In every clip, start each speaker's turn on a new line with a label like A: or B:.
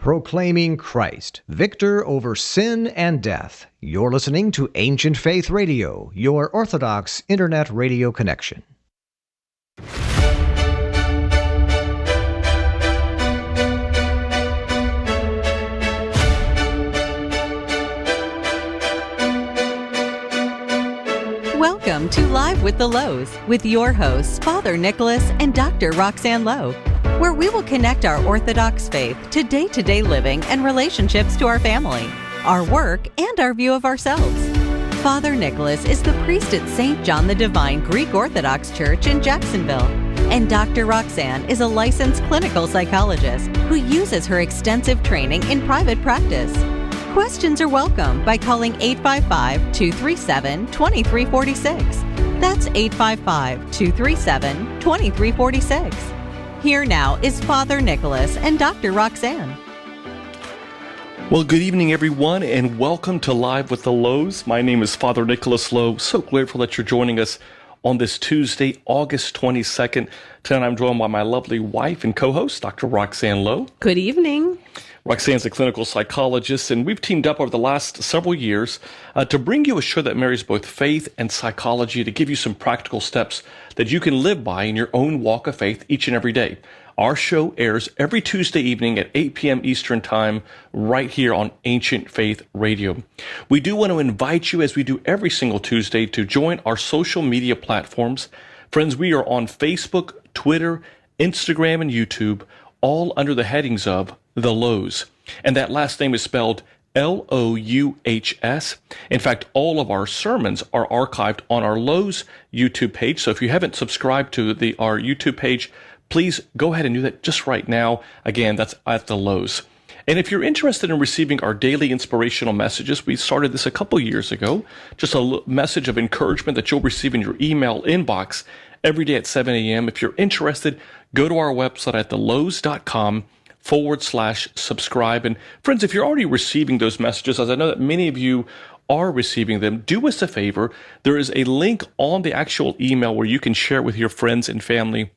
A: proclaiming Christ, victor over sin and death. You're listening to Ancient Faith Radio, your Orthodox Internet radio connection.
B: Welcome to Live with the Louhs with your hosts, Father Nicholas and Dr. Roxanne Lowe, where we will connect our Orthodox faith to day-to-day living and relationships to our family, our work, and our view of ourselves. Father Nicholas is the priest at St. John the Divine Greek Orthodox Church in Jacksonville, and Dr. Roxanne is a licensed clinical psychologist who uses her extensive training in private practice. Questions are welcome by calling 855-237-2346. That's 855-237-2346. Here now is Father Nicholas and Dr. Roxanne.
C: Well, good evening, everyone, and welcome to Live with the Louhs. My name is Father Nicholas Lowe. So grateful that you're joining us on this Tuesday, August 22nd. Tonight I'm joined by my lovely wife and co-host, Dr. Roxanne Lowe.
D: Good evening.
C: Roxanne's a clinical psychologist, and we've teamed up over the last several years to bring you a show that marries both faith and psychology, to give you some practical steps that you can live by in your own walk of faith each and every day. Our show airs every Tuesday evening at 8 p.m. Eastern Time right here on Ancient Faith Radio. We do want to invite you, as we do every single Tuesday, to join our social media platforms. Friends, we are on Facebook, Twitter, Instagram, and YouTube, all under the headings of The Louhs. And that last name is spelled Louhs. In fact, all of our sermons are archived on our Louhs YouTube page. So if you haven't subscribed to our YouTube page, please go ahead and do that just right now. Again, that's at The Louhs. And if you're interested in receiving our daily inspirational messages, we started this a couple years ago, just a message of encouragement that you'll receive in your email inbox every day at 7 a.m. If you're interested, go to our website at thelouhs.com/subscribe. And friends, if you're already receiving those messages, as I know that many of you are receiving them, do us a favor. There is a link on the actual email where you can share with your friends and family.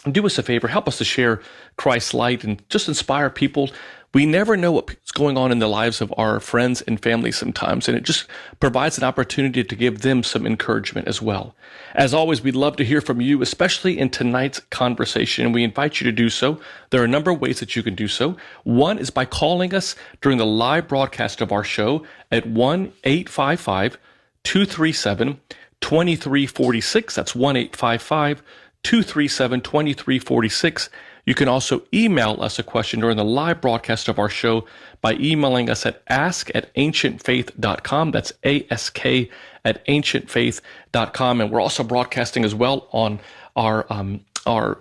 C: Do us a favor, help us to share Christ's light and just inspire people. We never know what's going on in the lives of our friends and family sometimes, and it just provides an opportunity to give them some encouragement as well. As always, we'd love to hear from you, especially in tonight's conversation, and we invite you to do so. There are a number of ways that you can do so. One is by calling us during the live broadcast of our show at 1-855-237-2346. That's 1-855-237-2346. You can also email us a question during the live broadcast of our show by emailing us at ask@ancientfaith.com. That's ask@ancientfaith.com. And we're also broadcasting as well on our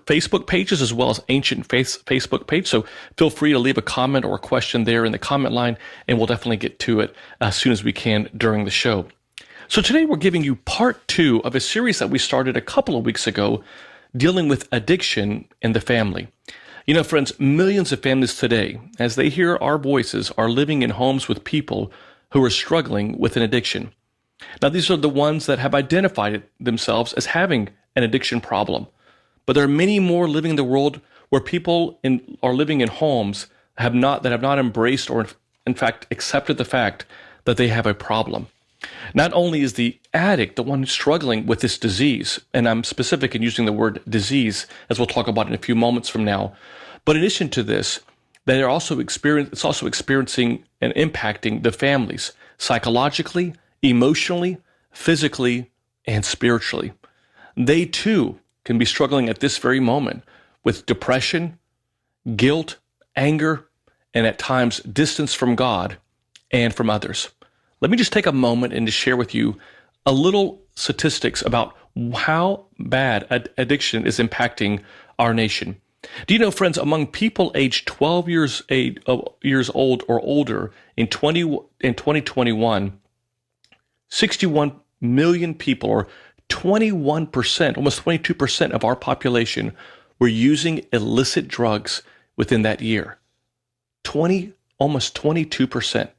C: Facebook pages, as well as Ancient Faith's Facebook page. So feel free to leave a comment or a question there in the comment line, and we'll definitely get to it as soon as we can during the show. So today we're giving you part 2 of a series that we started a couple of weeks ago, dealing with addiction in the family. You know, friends, millions of families today, as they hear our voices, are living in homes with people who are struggling with an addiction. Now, these are the ones that have identified themselves as having an addiction problem. But there are many more living in the world where people are living in homes that have not embraced or, in fact, accepted the fact that they have a problem. Not only is the addict the one who's struggling with this disease, and I'm specific in using the word disease, as we'll talk about in a few moments from now, but in addition to this, it's also experiencing and impacting the families psychologically, emotionally, physically, and spiritually. They too can be struggling at this very moment with depression, guilt, anger, and at times distance from God and from others. Let me just take a moment and to share with you a little statistics about how bad addiction is impacting our nation. Do you know, friends, among people aged 12 years old or older in 2021, 61 million people, or 21%, almost 22% of our population, were using illicit drugs within that year. Almost 22%.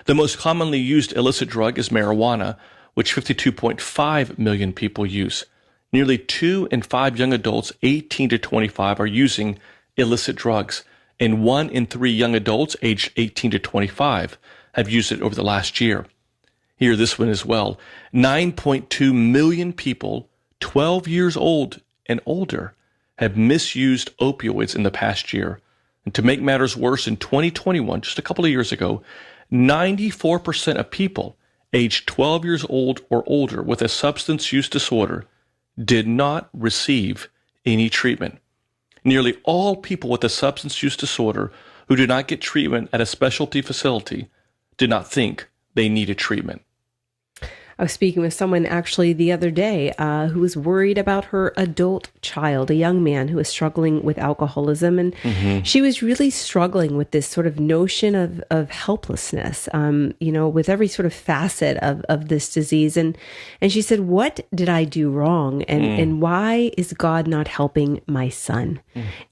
C: The most commonly used illicit drug is marijuana, which 52.5 million people use. Nearly 2 in 5 young adults 18 to 25 are using illicit drugs. and 1 in 3 young adults aged 18 to 25 have used it over the last year. Here, this one as well. 9.2 million people 12 years old and older have misused opioids in the past year. And to make matters worse, in 2021, just a couple of years ago, 94% of people aged 12 years old or older with a substance use disorder did not receive any treatment. Nearly all people with a substance use disorder who did not get treatment at a specialty facility did not think they needed treatment.
D: I was speaking with someone actually the other day who was worried about her adult child, a young man who was struggling with alcoholism. And she was really struggling with this sort of notion of helplessness, with every sort of facet of this disease. And she said, what did I do wrong? And why is God not helping my son?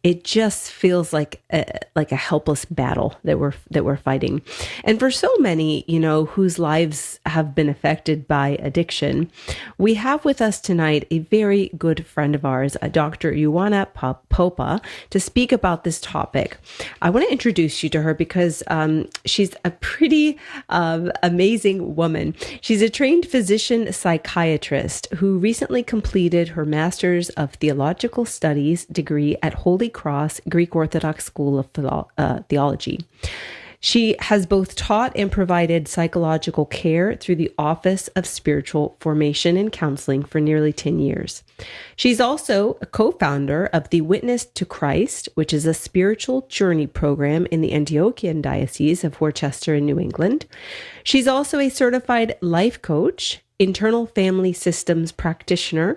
D: It just feels like a helpless battle that we're fighting. And for so many, whose lives have been affected by addiction, we have with us tonight a very good friend of ours, Dr. Ioana Popa, to speak about this topic. I want to introduce you to her because she's a pretty amazing woman. She's a trained physician psychiatrist who recently completed her Master's of Theological Studies degree at Holy Cross Greek Orthodox School of Theology. She has both taught and provided psychological care through the Office of Spiritual Formation and Counseling for nearly 10 years. She's also a co-founder of the Witness to Christ, which is a spiritual journey program in the Antiochian Diocese of Worcester in New England. She's also a certified life coach, internal family systems practitioner,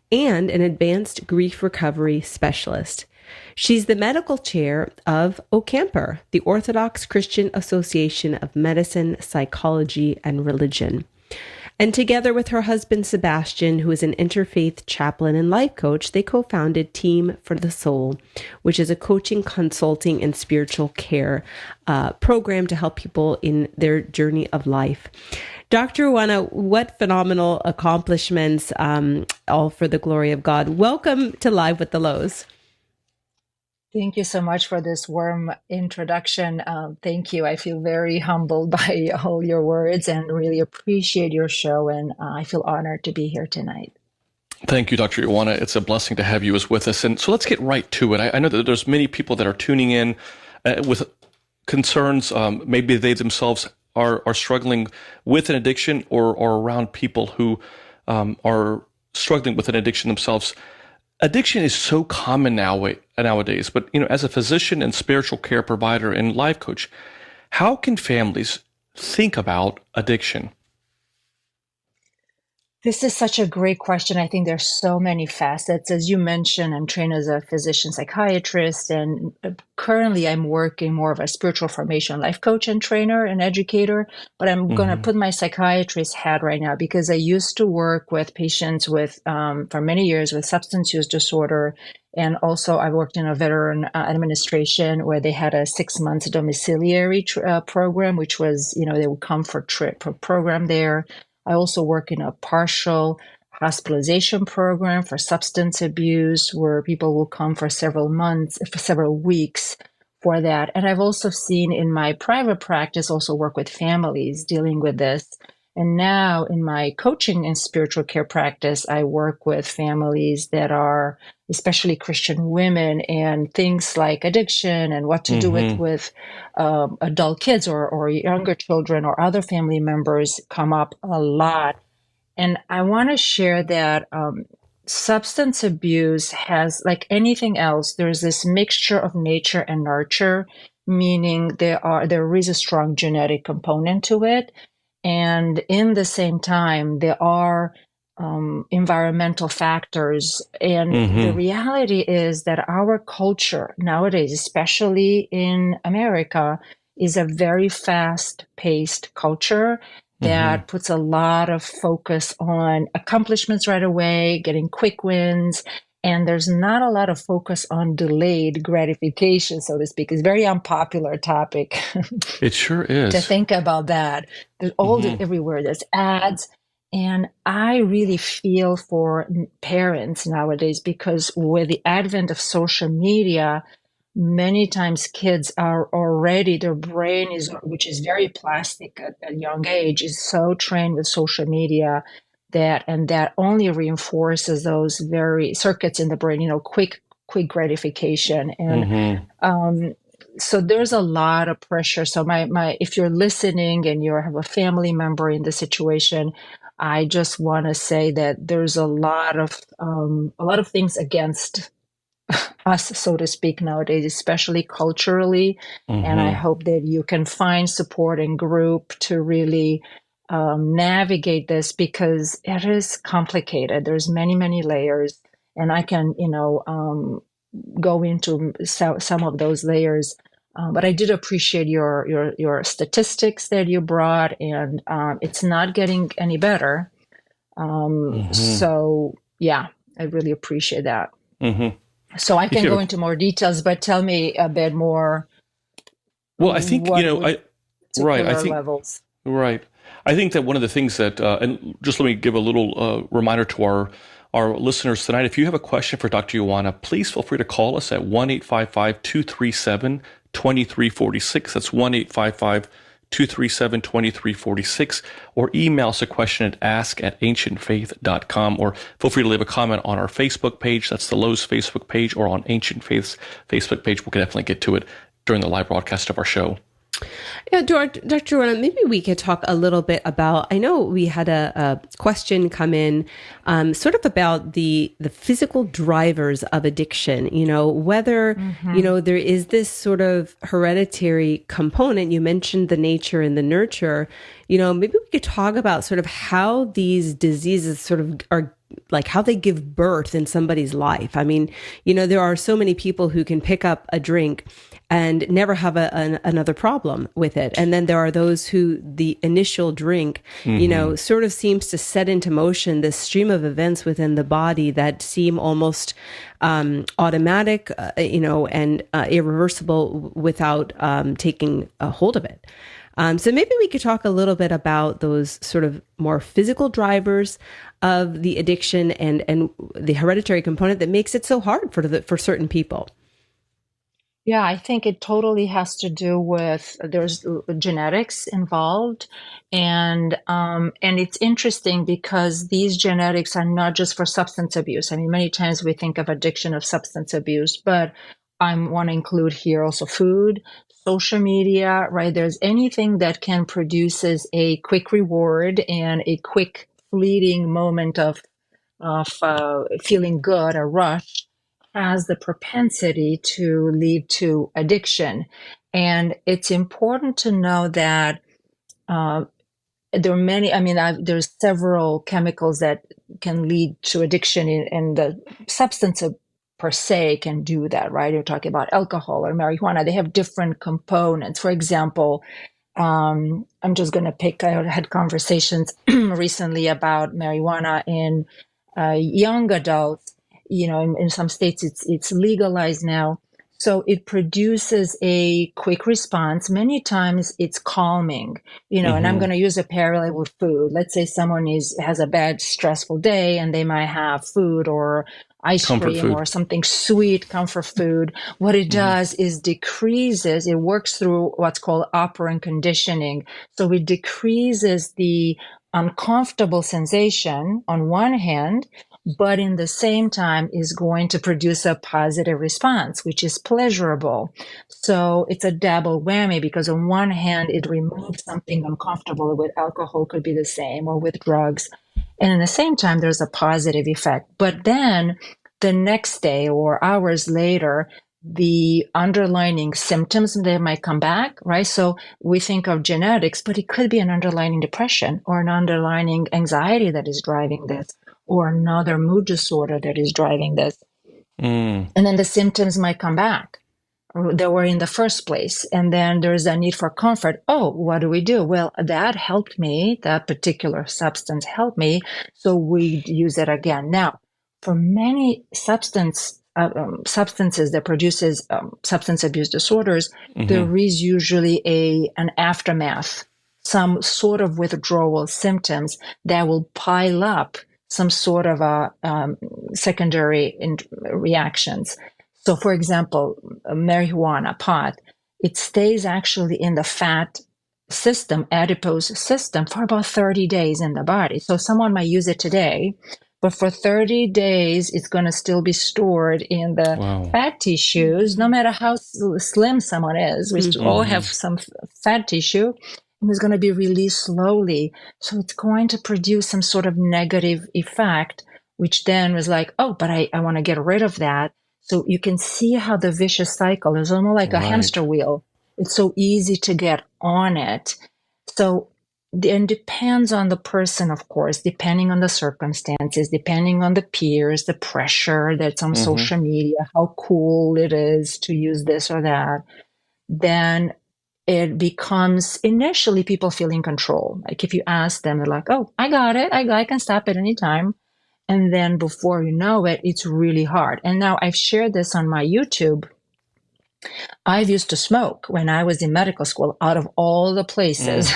D: and an advanced grief recovery specialist. She's the medical chair of OCAMPA, the Orthodox Christian Association of Medicine, Psychology, and Religion. And together with her husband, Sebastian, who is an interfaith chaplain and life coach, they co-founded Team for the Soul, which is a coaching, consulting, and spiritual care program to help people in their journey of life. Dr. Ioana, what phenomenal accomplishments, all for the glory of God. Welcome to Live with the Louhs.
E: Thank you so much for this warm introduction. Thank you. I feel very humbled by all your words and really appreciate your show. And I feel honored to be here tonight.
C: Thank you, Dr. Ioana. It's a blessing to have you with us. And so let's get right to it. I know that there's many people that are tuning in with concerns. Maybe they themselves are struggling with an addiction or around people who are struggling with an addiction themselves. Addiction is so common nowadays, but as a physician and spiritual care provider and life coach, how can families think about addiction?
E: This is such a great question. I think there's so many facets. As you mentioned, I'm trained as a physician psychiatrist, and currently I'm working more of a spiritual formation life coach and trainer and educator, but I'm going to put my psychiatrist hat right now because I used to work with patients with, for many years with substance use disorder. And also I worked in a veteran administration where they had a 6-month domiciliary program, which was, they would come for program there. I also work in a partial hospitalization program for substance abuse where people will come for several months, for several weeks for that. And I've also seen in my private practice also work with families dealing with this. And now in my coaching and spiritual care practice, I work with families that are especially Christian women and things like addiction and what to do with adult kids or younger children or other family members come up a lot. And I want to share that substance abuse has, like anything else, there's this mixture of nature and nurture, meaning there is a strong genetic component to it. And in the same time, there are environmental factors. And the reality is that our culture nowadays, especially in America, is a very fast-paced culture that puts a lot of focus on accomplishments right away, getting quick wins. And there's not a lot of focus on delayed gratification, so to speak. It's a very unpopular topic.
C: It sure is.
E: To think about that. There's everywhere. There's ads. And I really feel for parents nowadays because with the advent of social media, many times kids are already, their brain is, which is very plastic at a young age, is so trained with social media that only reinforces those very circuits in the brain, quick gratification. And so there's a lot of pressure. So if you're listening and you have a family member in the situation, I just want to say that there's a lot of things against us, so to speak, nowadays, especially culturally. And I hope that you can find support and group to really navigate this, because it is complicated. There's many layers, and I can, go into some of those layers. But I did appreciate your statistics that you brought, and it's not getting any better. So yeah, I really appreciate that. So I can go into more details, but tell me a bit more.
C: Well, I think, I think
E: levels.
C: Right. I think that one of the things that, and just let me give a little reminder to our listeners tonight. If you have a question for Dr. Ioana, please feel free to call us at 1-855-237-2346. That's 1-855-237-2346, or email us a question at ask@ancientfaith.com, or feel free to leave a comment on our Facebook page. That's the Louhs Facebook page, or on Ancient Faith's Facebook page. We can definitely get to it during the live broadcast of our show.
D: Yeah, Dr. Ioana, maybe we could talk a little bit about, I know we had a question come in sort of about the physical drivers of addiction, whether, there is this sort of hereditary component. You mentioned the nature and the nurture, maybe we could talk about sort of how these diseases sort of are, like how they give birth in somebody's life. I mean, there are so many people who can pick up a drink and never have another problem with it. And then there are those who the initial drink, sort of seems to set into motion this stream of events within the body that seem almost automatic, and irreversible without taking a hold of it. So maybe we could talk a little bit about those sort of more physical drivers of the addiction and the hereditary component that makes it so hard for certain people.
E: Yeah, I think it totally has to do with there's genetics involved, and it's interesting because these genetics are not just for substance abuse. I mean, many times we think of addiction of substance abuse, but I want to include here also food, social media, right? There's anything that can produces a quick reward and a quick fleeting moment of feeling good, a rush, has the propensity to lead to addiction. And it's important to know that there are many, there's several chemicals that can lead to addiction, and the substance per se can do that, right? You're talking about alcohol or marijuana. They have different components. For example, I'm just going to pick, I had conversations recently about marijuana in young adults. In some states it's legalized now. So it produces a quick response. Many times it's calming, and I'm going to use a parallel with food. Let's say someone has a bad, stressful day, and they might have food or ice cream or something sweet, comfort food. What it does is it works through what's called operant conditioning. So it decreases the uncomfortable sensation on one hand, but in the same time is going to produce a positive response, which is pleasurable. So it's a double whammy, because on one hand, it removes something uncomfortable. With alcohol could be the same, or with drugs. And at the same time, there's a positive effect. But then the next day or hours later, the underlying symptoms, they might come back, right? So we think of genetics, but it could be an underlying depression or an underlying anxiety that is driving this, or another mood disorder that is driving this. And then the symptoms might come back that were in the first place. And then there's a need for comfort. Oh, what do we do? Well, that helped me. That particular substance helped me. So we use it again. Now, for many substances that produces substance abuse disorders, there is usually an aftermath, some sort of withdrawal symptoms that will pile up some sort of secondary reactions. So for example, marijuana, pot, it stays actually in the fat system, adipose system, for about 30 days in the body. So someone might use it today, but for 30 days, it's going to still be stored in the
C: Wow.
E: fat tissues, no matter how slim someone is. We still all have some fat tissue, and it's going to be released slowly. So it's going to produce some sort of negative effect, which then was like, oh, but I want to get rid of that. So you can see how the vicious cycle is almost like a hamster wheel. It's so easy to get on it. So it depends on the person, of course, depending on the circumstances, depending on the peers, the pressure that's on social media, how cool it is to use this or that. Then it becomes, initially people feel in control. Like if you ask them, they're like, oh, I got it. I can stop at any time. And then before you know it, it's really hard. And now I've shared this on my YouTube. I've used to smoke when I was in medical school, out of all the places.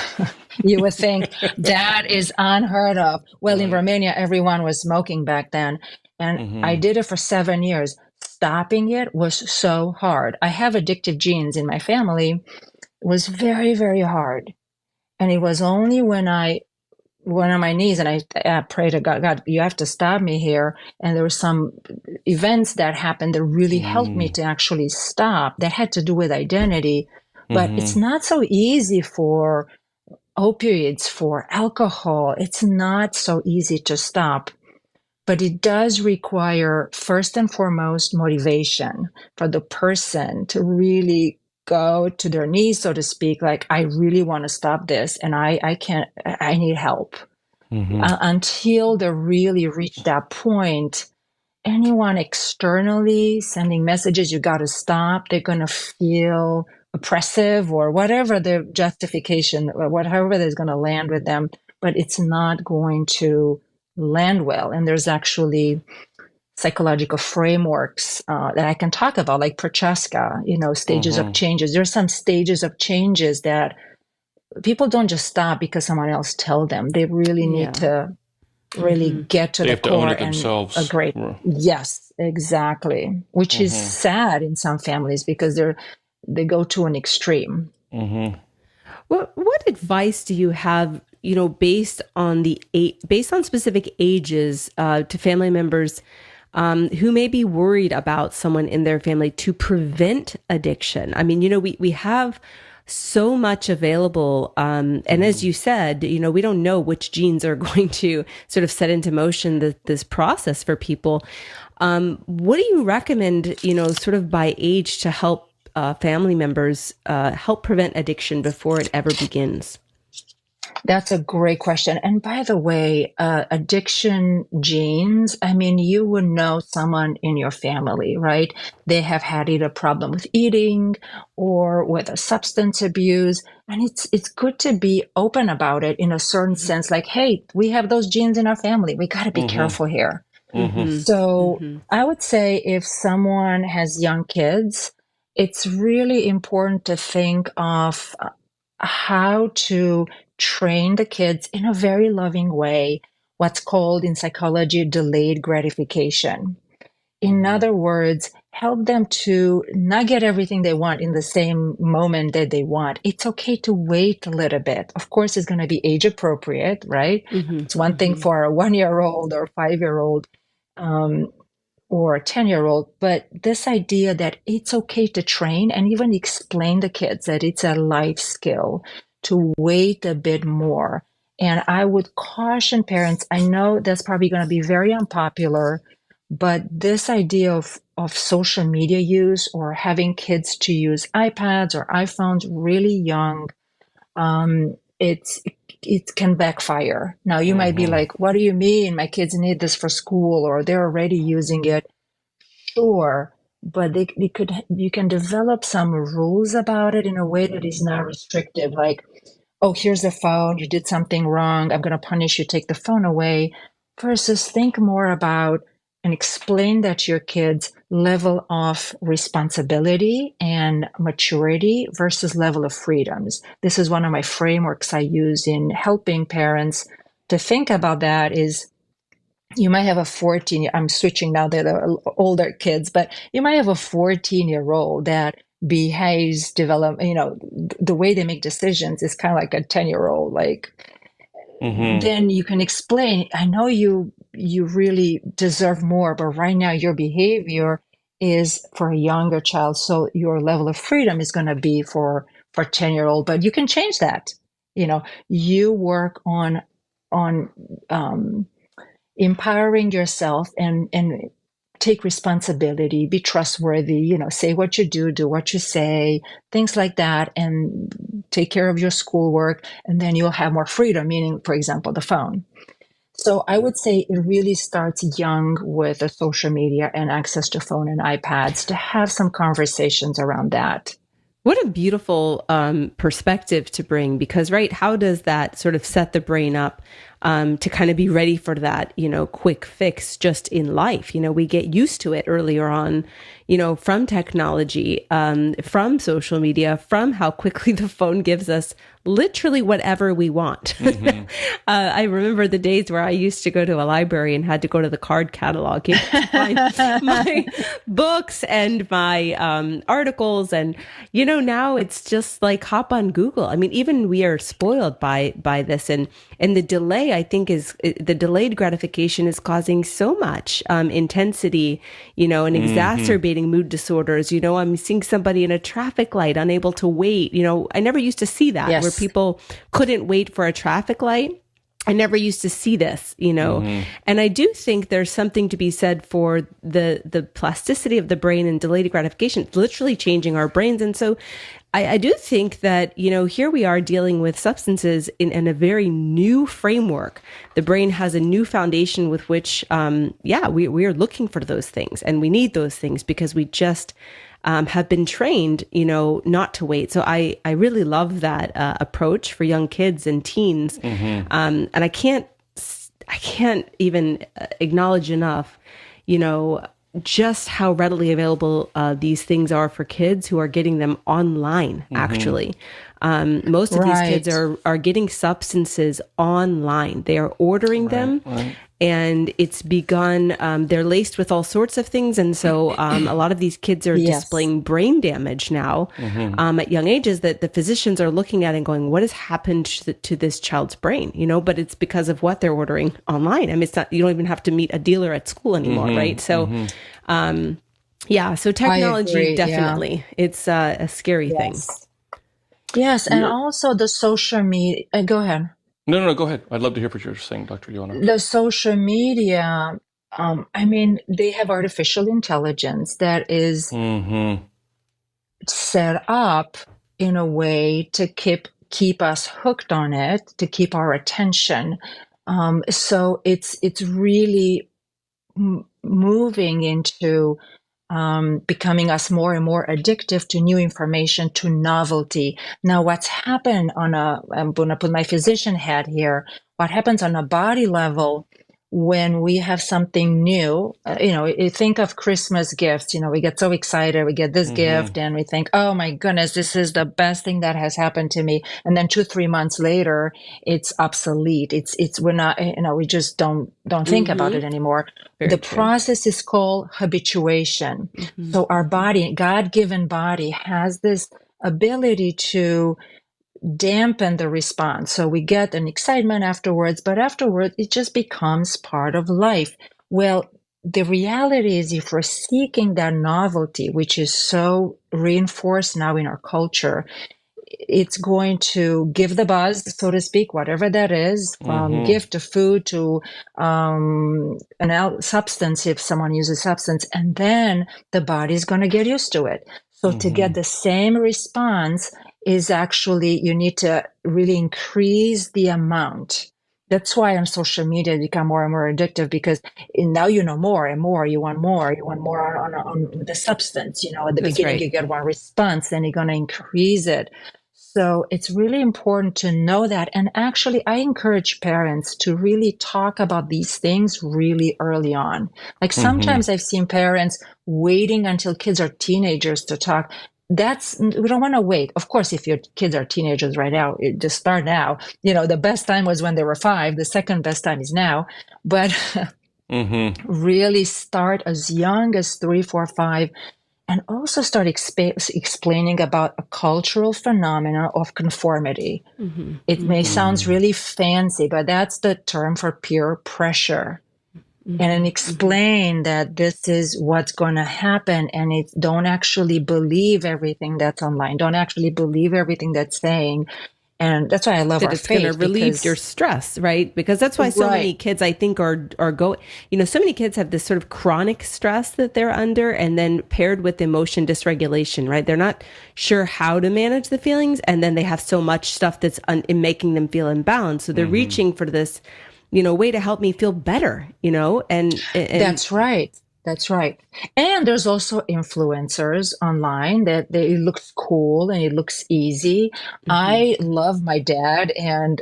E: You would think that is unheard of. Well, in Romania, everyone was smoking back then. And I did it for 7 years. Stopping it was so hard. I have addictive genes in my family. It was very, very hard. And it was only when I went on my knees and I prayed to God, God, you have to stop me here. And there were some events that happened that really helped me to actually stop. That had to do with identity. But it's not so easy for opioids, for alcohol. It's not so easy to stop. But it does require, first and foremost, motivation for the person to really go to their knees, so to speak, like, I really want to stop this, and I can't, I need help. Until they really reach that point, anyone externally sending messages, you got to stop, they're going to feel oppressive or whatever the justification, or whatever is going to land with them, but it's not going to land well. And there's actually psychological frameworks that I can talk about, like Prochaska, stages of changes. There's some stages of changes that people don't just stop because someone else tell them. They really need to really get to
C: They
E: the
C: have to own
E: core
C: it themselves.
E: and agree. Yes, exactly. Which is sad in some families because they go to an extreme.
D: What advice do you have, based on specific ages, to family members who may be worried about someone in their family to prevent addiction? I mean, we have so much available. And as you said, we don't know which genes are going to sort of set into motion this process for people. What do you recommend, sort of by age, to help family members help prevent addiction before it ever begins?
E: That's a great question. And by the way, addiction genes, I mean, you would know someone in your family, right? They have had either a problem with eating or with a substance abuse. And it's good to be open about it in a certain sense, like, hey, we have those genes in our family. We got to be careful here. So I would say if someone has young kids, it's really important to think of how to train the kids in a very loving way, what's called in psychology delayed gratification. In other words, help them to not get everything they want in the same moment that they want. It's okay to wait a little bit. Of course, it's going to be age appropriate, right? It's one thing for a 1-year-old or 5-year-old or a 10-year-old, but this idea that it's okay to train and even explain to kids that it's a life skill to wait a bit more. And I would caution parents, I know that's probably going to be very unpopular, but this idea of social media use or having kids to use iPads or iPhones really young, it can backfire. Now you might be like, what do you mean? My kids need this for school or they're already using it. Sure. But you can develop some rules about it in a way that is not restrictive. Like, oh, here's the phone. You did something wrong. I'm going to punish you. Take the phone away. Versus think more about and explain that to your kids' level of responsibility and maturity versus level of freedoms. This is one of my frameworks I use in helping parents to think about that is you might have a 14, I'm switching now, they're the older kids, but you might have a 14-year-old that behaves, the way they make decisions is kind of like a 10-year-old. Like, then you can explain, I know you really deserve more, but right now your behavior is for a younger child, so your level of freedom is going to be for 10-year-old, but you can change that. You work on empowering yourself and take responsibility, be trustworthy, say what you do what you say, things like that, and take care of your schoolwork, and then you'll have more freedom, meaning, for example, the phone. So I would say it really starts young with the social media and access to phone and iPads, to have some conversations around that.
D: What a beautiful perspective to bring, because, right, how does that sort of set the brain up to kind of be ready for that, quick fix just in life? We get used to it earlier on, from technology, from social media, from how quickly the phone gives us literally whatever we want. I remember the days where I used to go to a library and had to go to the card catalog to find my books and my articles. And, now it's just like hop on Google. I mean, even we are spoiled by this, and the delay, I think, is the delayed gratification is causing so much intensity, and exacerbating mood disorders. I'm seeing somebody in a traffic light unable to wait. I never used to see that.
E: Yes.
D: Where people couldn't wait for a traffic light. I never used to see this, and I do think there's something to be said for the plasticity of the brain and delayed gratification. It's literally changing our brains. And so I do think that, here we are dealing with substances in a very new framework. The brain has a new foundation with which, we are looking for those things, and we need those things because we just have been trained, not to wait. So I really love that approach for young kids and teens. And I can't even acknowledge enough, just how readily available these things are for kids who are getting them online, actually. Most of these kids are getting substances online. They are ordering them. And it's begun, they're laced with all sorts of things. And so a lot of these kids are displaying brain damage now at young ages that the physicians are looking at and going, what has happened to this child's brain? But it's because of what they're ordering online. I mean, it's not, you don't even have to meet a dealer at school anymore, right? So, so technology, definitely, it's a scary thing.
E: Yes, and also the social media, go ahead.
C: No, go ahead. I'd love to hear what you're saying, Dr. Ioana.
E: The social media, they have artificial intelligence that is set up in a way to keep us hooked on it, to keep our attention. So it's really moving into becoming us more and more addictive to new information, to novelty. Now, what's happened I'm going to put my physician hat here, what happens on a body level when we have something new, you think of Christmas gifts, we get so excited, we get this gift and we think, oh my goodness, this is the best thing that has happened to me. And then 2-3 months later, it's obsolete. We're not, we just don't think about it anymore. Very true. Process is called habituation. So our body, God-given body, has this ability to dampen the response. So we get an excitement afterwards, but afterwards it just becomes part of life. Well, the reality is, if we're seeking that novelty, which is so reinforced now in our culture, it's going to give the buzz, so to speak, whatever that is, from gift to food to substance, if someone uses substance, and then the body's going to get used to it. So to get the same response is actually, you need to really increase the amount. That's why on social media it become more and more addictive, because now you know more and more. You want more on the substance. At the beginning you get one response, then you're going to increase it. So it's really important to know that. And actually, I encourage parents to really talk about these things really early on. Like sometimes I've seen parents waiting until kids are teenagers to talk. We don't want to wait. Of course, if your kids are teenagers right now, just start now. The best time was when they were 5. The second best time is now. But Really start as young as 3, 4, 5, and also start explaining about a cultural phenomena of conformity. It may sound really fancy, but that's the term for peer pressure. And then explain that this is what's going to happen, and don't actually believe everything that's online. Don't actually believe everything that's saying. And that's why I love
D: that
E: our
D: it's going to
E: faith,
D: relieve
E: because
D: your stress, right? Because that's why so many kids, I think, are going, so many kids have this sort of chronic stress that they're under, and then paired with emotion dysregulation, right? They're not sure how to manage the feelings, and then they have so much stuff that's in making them feel imbalanced. So they're reaching for this, way to help me feel better, and
E: that's right. That's right. And there's also influencers online that it looks cool and it looks easy. I love my dad, and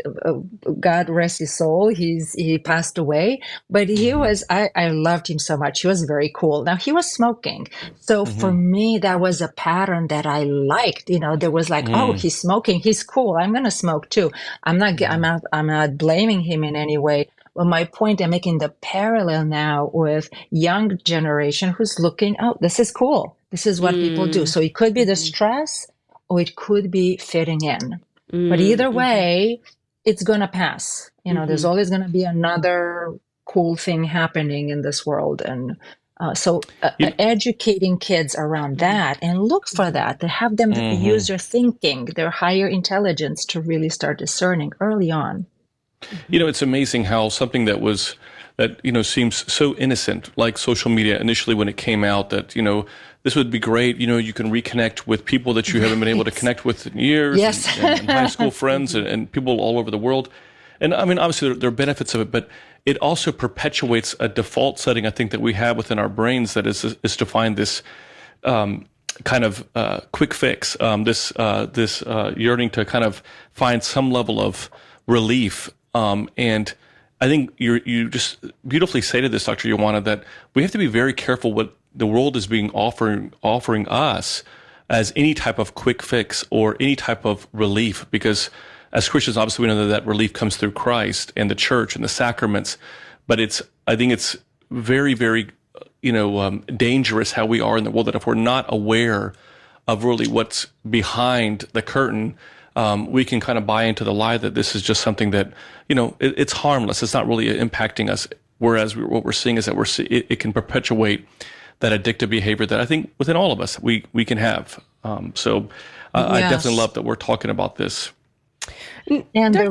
E: God rest his soul. He passed away, but he was, I loved him so much. He was very cool. Now he was smoking. So for me, that was a pattern that I liked. There was like, oh, he's smoking. He's cool. I'm going to smoke too. I'm not blaming him in any way. Well, my point, I'm making the parallel now with young generation who's looking, oh, this is cool. This is what people do. So it could be the stress, or it could be fitting in. But either way, it's going to pass. There's always going to be another cool thing happening in this world. And so educating kids around that, and look for that, to have them use their thinking, their higher intelligence, to really start discerning early on.
C: It's amazing how something that seems so innocent, like social media initially when it came out, that, this would be great. You can reconnect with people that you haven't been able to connect with in years,
E: yes.
C: and high school friends and people all over the world. And I mean, obviously there are benefits of it, but it also perpetuates a default setting, I think, that we have within our brains, that is to find this kind of quick fix, this yearning to kind of find some level of relief. And I think you just beautifully stated this, Dr. Ioana, that we have to be very careful what the world is being offering us as any type of quick fix or any type of relief, because as Christians, obviously we know that relief comes through Christ and the church and the sacraments. But I think it's very, very, dangerous how we are in the world, that if we're not aware of really what's behind the curtain, we can kind of buy into the lie that this is just something that, it's harmless. It's not really impacting us. Whereas what we're seeing is that it can perpetuate that addictive behavior that I think within all of us we can have. So I definitely love that we're talking about this.
E: And the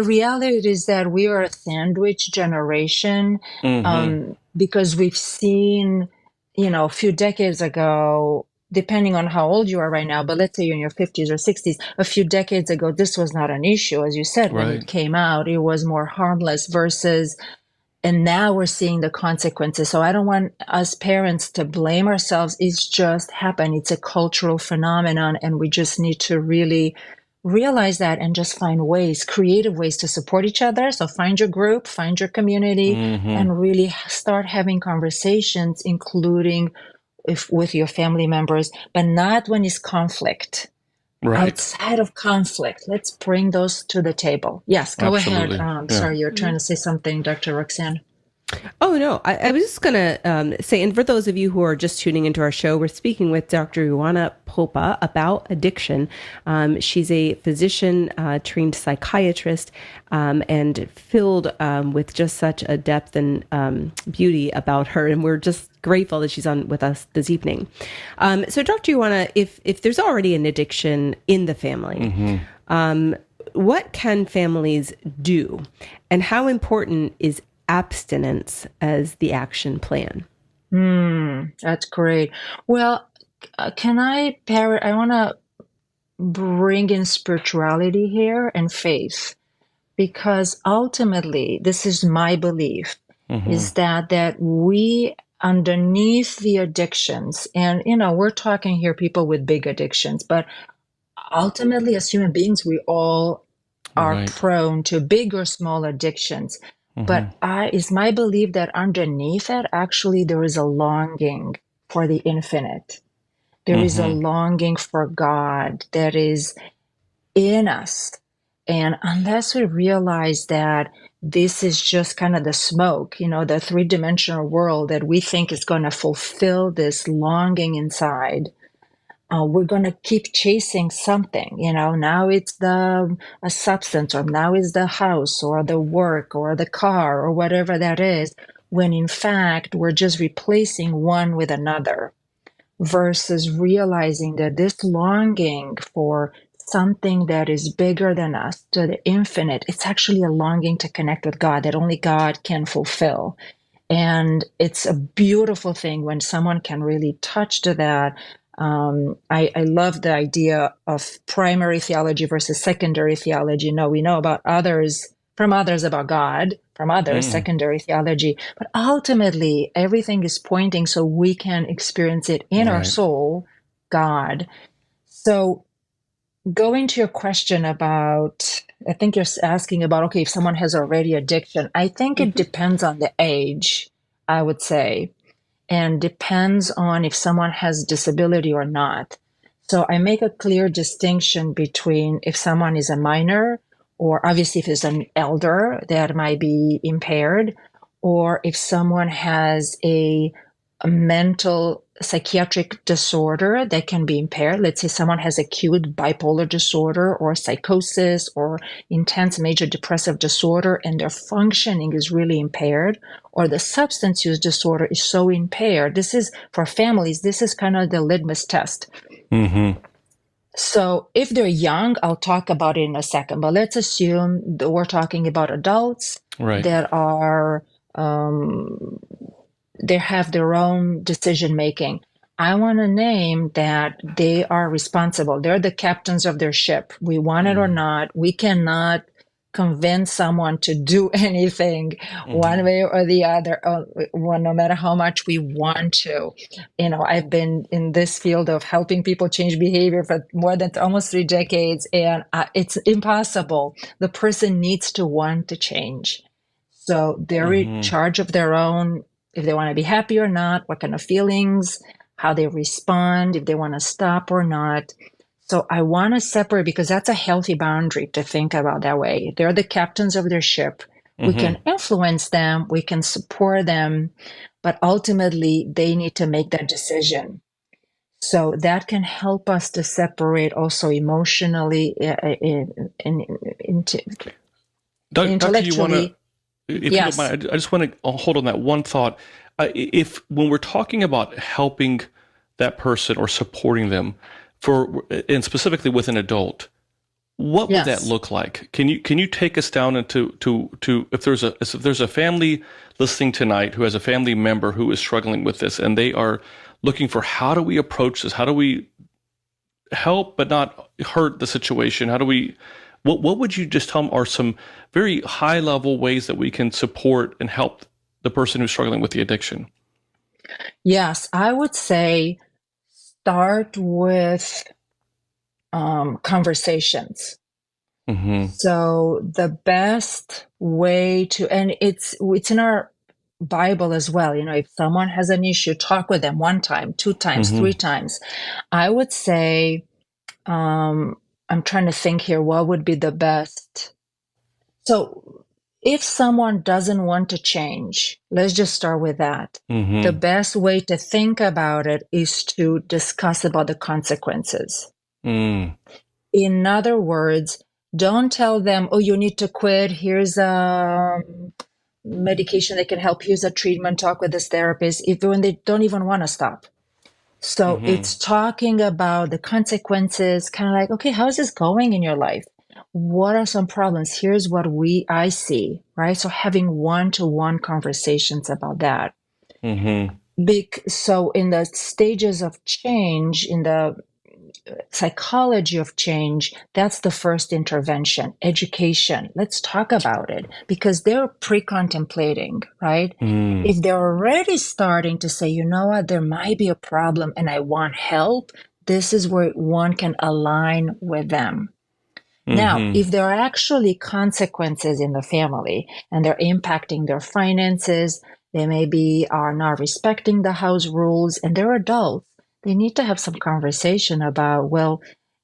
E: reality is that we are a sandwich generation, because we've seen, a few decades ago, depending on how old you are right now, but let's say you're in your 50s or 60s, a few decades ago, this was not an issue. As you said, when it came out, it was more harmless and now we're seeing the consequences. So I don't want us parents to blame ourselves. It's just happened. It's a cultural phenomenon, and we just need to really realize that and just find creative ways to support each other. So find your group, find your community, and really start having conversations, including with your family members, but not when it's conflict.
C: Right.
E: Outside of conflict, let's bring those to the table. Yes, go
C: Absolutely.
E: ahead. Sorry, you're trying to say something, Dr. Roxanne.
D: Oh, no, I was just going to say, and for those of you who are just tuning into our show, we're speaking with Dr. Ioana Popa about addiction. She's a physician, trained psychiatrist, and filled with just such a depth and beauty about her. And we're just grateful that she's on with us this evening. So Dr. Ioana, if there's already an addiction in the family, what can families do? And how important is abstinence as the action plan?
E: That's great. Well, I want to bring in spirituality here and faith, because ultimately, this is my belief, is that we, underneath the addictions, and, we're talking here people with big addictions, but ultimately, as human beings, we all are prone to big or small addictions. But it's my belief that underneath it, actually, there is a longing for the infinite. There is a longing for God that is in us. And unless we realize that this is just kind of the smoke, the three-dimensional world that we think is going to fulfill this longing inside. We're going to keep chasing something, now it's a substance, or now it's the house or the work or the car or whatever that is, when in fact we're just replacing one with another, versus realizing that this longing for something that is bigger than us, to the infinite, it's actually a longing to connect with God that only God can fulfill. And it's a beautiful thing when someone can really touch to that. I love the idea of primary theology versus secondary theology. No, we know about others, from others about God, from others, secondary theology. But ultimately, everything is pointing so we can experience it in our soul, God. So going to your question about, I think you're asking about, okay, if someone has already addiction, I think it depends on the age, I would say, and depends on if someone has disability or not. So I make a clear distinction between if someone is a minor, or obviously if it's an elder that might be impaired, or if someone has a mental psychiatric disorder that can be impaired. Let's say someone has acute bipolar disorder or psychosis or intense major depressive disorder, and their functioning is really impaired, or the substance use disorder is so impaired. This is, for families, this is kind of the litmus test. So if they're young, I'll talk about it in a second, but let's assume that we're talking about adults that are they have their own decision making. I want to name that they are responsible. They're the captains of their ship. We want it or not. We cannot convince someone to do anything one way or the other, no matter how much we want to. I've been in this field of helping people change behavior for more than almost 3 decades, and it's impossible. The person needs to want to change. So they're in charge of their own, if they want to be happy or not, what kind of feelings, how they respond, if they want to stop or not. So I want to separate, because that's a healthy boundary to think about that way. They're the captains of their ship. We can influence them, we can support them, but ultimately they need to make that decision. So that can help us to separate also emotionally, intellectually.
C: If you don't mind, I just want to hold on that one thought. If when we're talking about helping that person or supporting them, and specifically with an adult, what would that look like? Can you take us down into if there's a family listening tonight who has a family member who is struggling with this, and they are looking for, how do we approach this? How do we help but not hurt the situation? How do we? What would you just tell them are some very high level ways that we can support and help the person who's struggling with the addiction?
E: Yes, I would say start with conversations. So the best way to, and it's in our Bible as well, if someone has an issue, talk with them 1 time, 2 times, 3 times. I would say, I'm trying to think here, what would be the best? So if someone doesn't want to change, let's just start with that. The best way to think about it is to discuss about the consequences. In other words, don't tell them, oh, you need to quit. Here's a medication that can help. Here's a treatment. Talk with this therapist, even when they don't even want to stop. So it's talking about the consequences, kind of like, okay, how is this going in your life? What are some problems? Here's what I see, right? So having one-to-one conversations about that. So in the stages of change, in the psychology of change, that's the first intervention, education. Let's talk about it, because they're pre-contemplating, right? If they're already starting to say, you know what, there might be a problem and I want help, this is where one can align with them. Now, if there are actually consequences in the family and they're impacting their finances, they maybe are not respecting the house rules, and they're adults, they need to have some conversation about, well,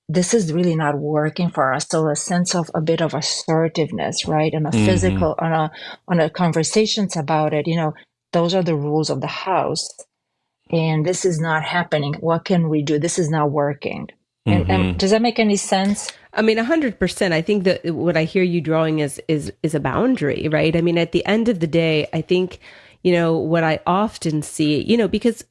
E: this is really not working for us. So a sense of a bit of assertiveness, right? And a physical, on a conversations about it, those are the rules of the house. And this is not happening. What can we do? This is not working. And does that make any sense?
D: I mean, 100%. I think that what I hear you drawing is a boundary, right? I mean, at the end of the day, I think, what I often see, because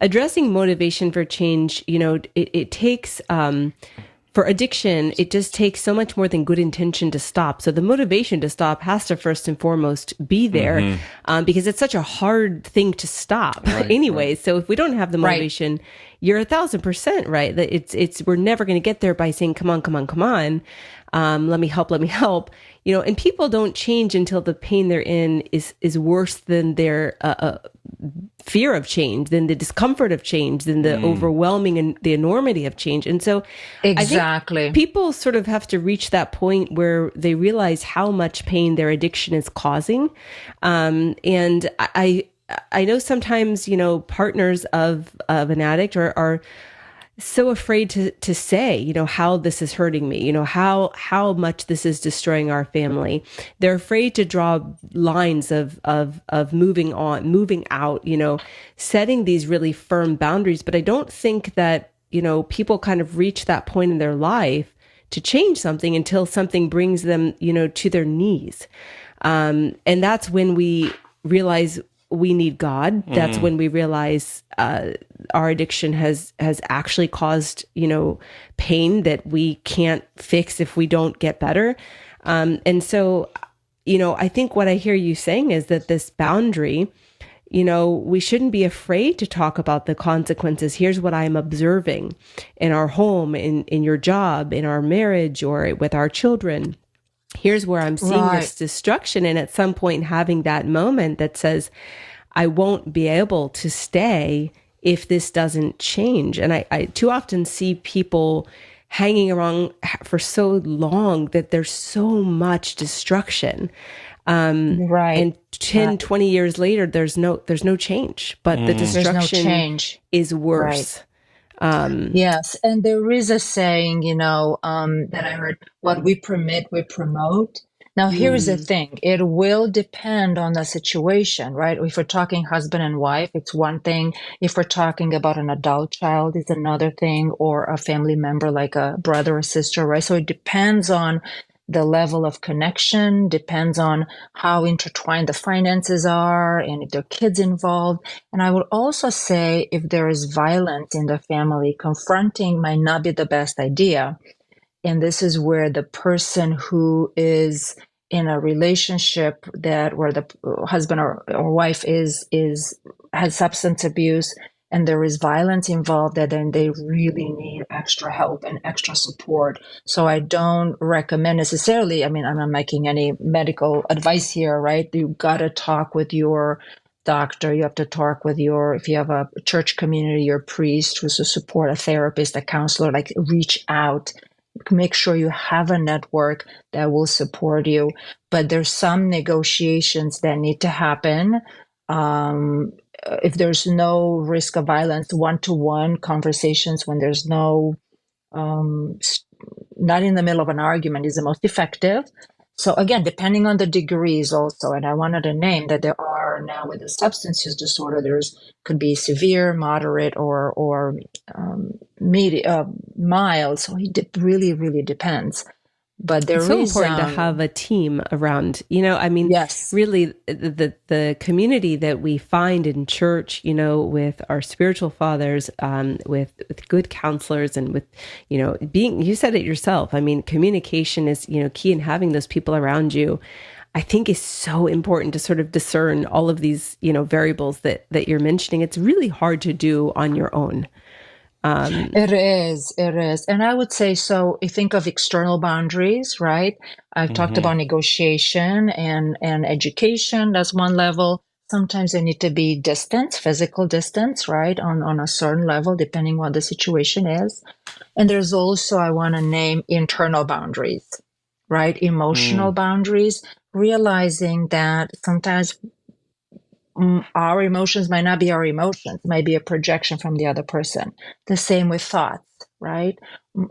D: addressing motivation for change, it takes, for addiction, it just takes so much more than good intention to stop. So the motivation to stop has to first and foremost be there, because it's such a hard thing to stop anyway. Right. So if we don't have the motivation, you're 1,000% right. That we're never going to get there by saying, come on. Let me help. And people don't change until the pain they're in is worse than their fear of change, than the discomfort of change, than the overwhelming and the enormity of change. And so
E: exactly,
D: I think people sort of have to reach that point where they realize how much pain their addiction is causing. And I know sometimes, partners of an addict are so afraid to say, how this is hurting me, how much this is destroying our family. They're afraid to draw lines of moving on, moving out, setting these really firm boundaries. But I don't think that, people kind of reach that point in their life to change something until something brings them, to their knees. And that's when we realize we need God. That's when we realize our addiction has actually caused, pain that we can't fix if we don't get better. And so, I think what I hear you saying is that this boundary, we shouldn't be afraid to talk about the consequences. Here's what I'm observing in our home, in your job, in our marriage, or with our children. Here's where I'm seeing this destruction. And at some point having that moment that says, I won't be able to stay if this doesn't change. And I too often see people hanging around for so long that there's so much destruction. And 10, 20 years later, there's no change, but the destruction is worse.
E: Yes. And there is a saying, that I heard, what we permit, we promote. Now, here's the thing. It will depend on the situation, right? If we're talking husband and wife, it's one thing. If we're talking about an adult child, it's another thing, or a family member like a brother or sister, right? So it depends on the level of connection, depends on how intertwined the finances are, and if there are kids involved. And I would also say, if there is violence in the family, confronting might not be the best idea. And this is where the person who is in a relationship where the husband or wife has substance abuse, and there is violence involved, that then they really need extra help and extra support. So I don't recommend necessarily, I'm not making any medical advice here, right? You got to talk with your doctor. You have to talk with if you have a church community, your priest who's a support, a therapist, a counselor, like reach out. Make sure you have a network that will support you. But there's some negotiations that need to happen. If there's no risk of violence, one-to-one conversations when there's not in the middle of an argument is the most effective. So again, depending on the degrees also, and I wanted to name that there are now with the substance use disorder, could be severe, moderate, or mild. So it really, really depends. But it's so
D: important to have a team around, yes. Really the community that we find in church, with our spiritual fathers, with good counselors, and with, you said it yourself. Communication is, key in having those people around you. I think is so important to sort of discern all of these, variables that you're mentioning. It's really hard to do on your own.
E: It is. And I would say, so you think of external boundaries, right? I've talked about negotiation and education. That's one level. Sometimes there need to be distance, physical distance, right? On a certain level, depending what the situation is. And there's also, I want to name internal boundaries, right? Emotional boundaries, realizing that sometimes our emotions might not be our emotions, might be a projection from the other person. The same with thoughts, right?